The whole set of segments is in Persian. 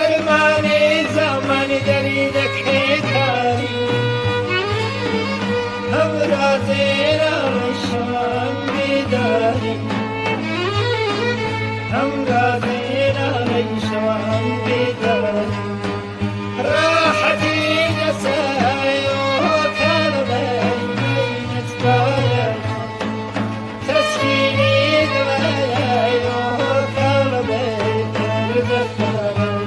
درمانی زمانی دریدک کاری همرازی روشان بیداری همرازی روشان بیداری راحتی نسای و کلمه نتبارد تسکینی دلای و کلمه تردفارد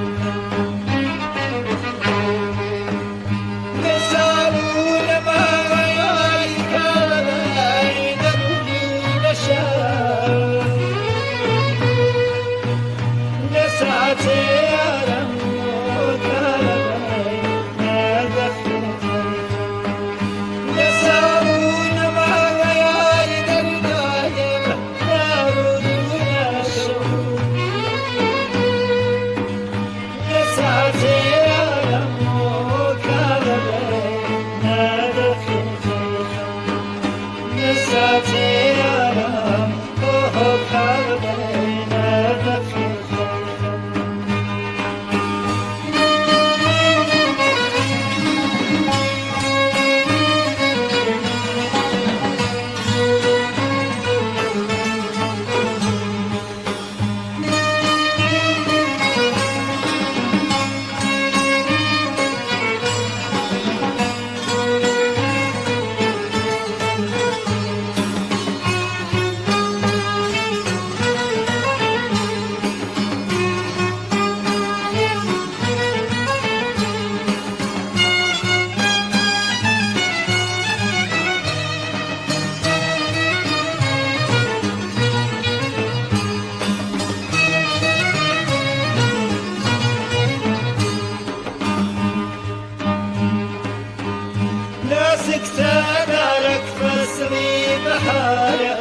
سكتانك فصلي بحارة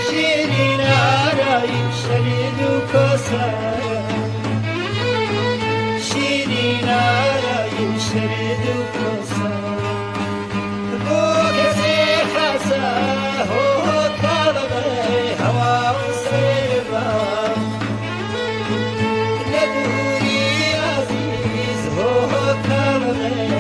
شيرين رايب شريد وكسارة شيرين رايب شريد وكسارة بوكسي حساه وطلبي هوا وصيبا ندوري عزيز هو طلبي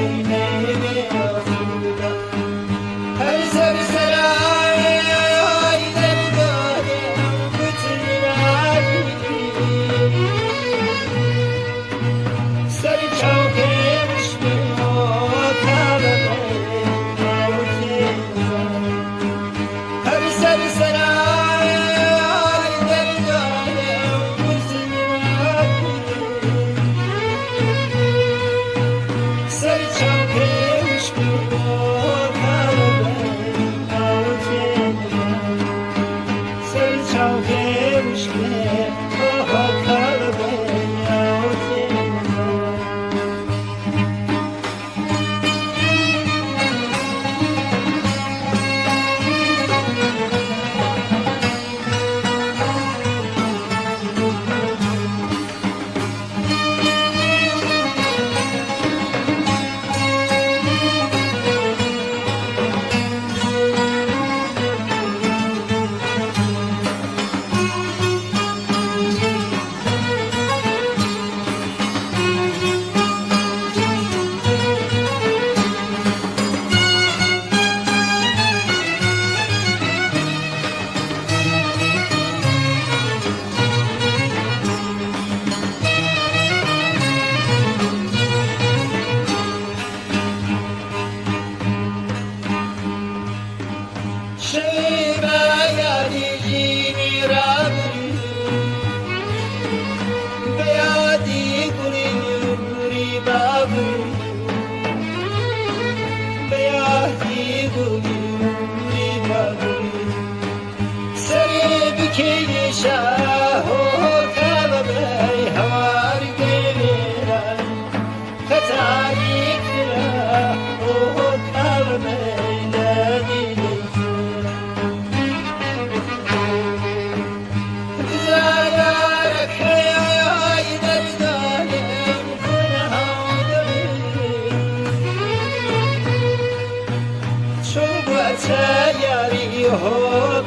Yari ho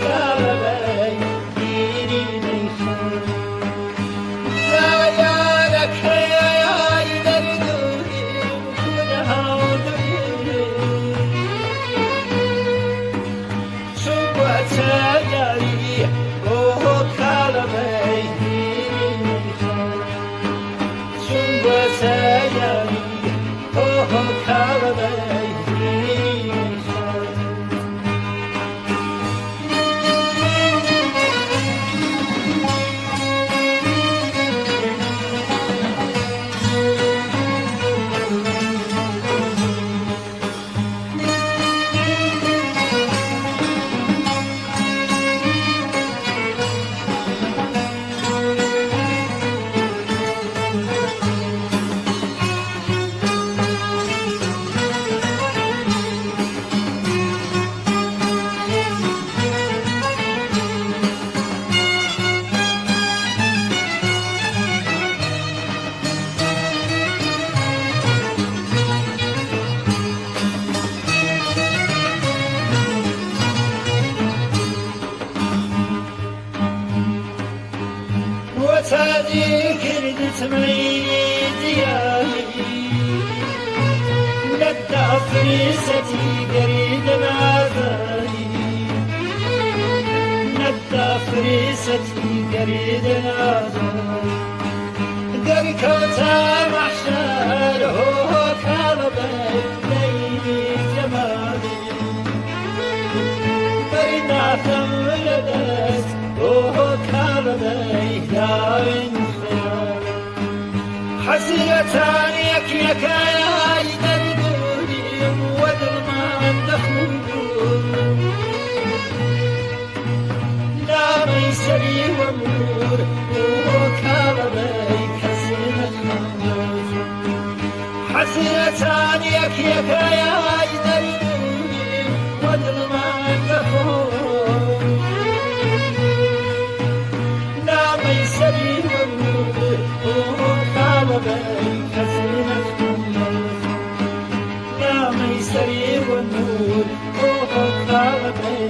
kalbay تادي كرد تميد يالي ندى فريستي قريد نازلي ندى فريستي قريد نازلي قركوتا محشر هو كالبي ليلي جمالي برنا ثملدس هو كالبي داين خيالي حسيتان يك يا يدردوني ودل ما دخلون لا ميسري ومنور هو كالبي حسيتان يك يا يدردوني ودل ما دخلون لا ميسري ومنور هو كالبي يا ميسري والنور هو كالبي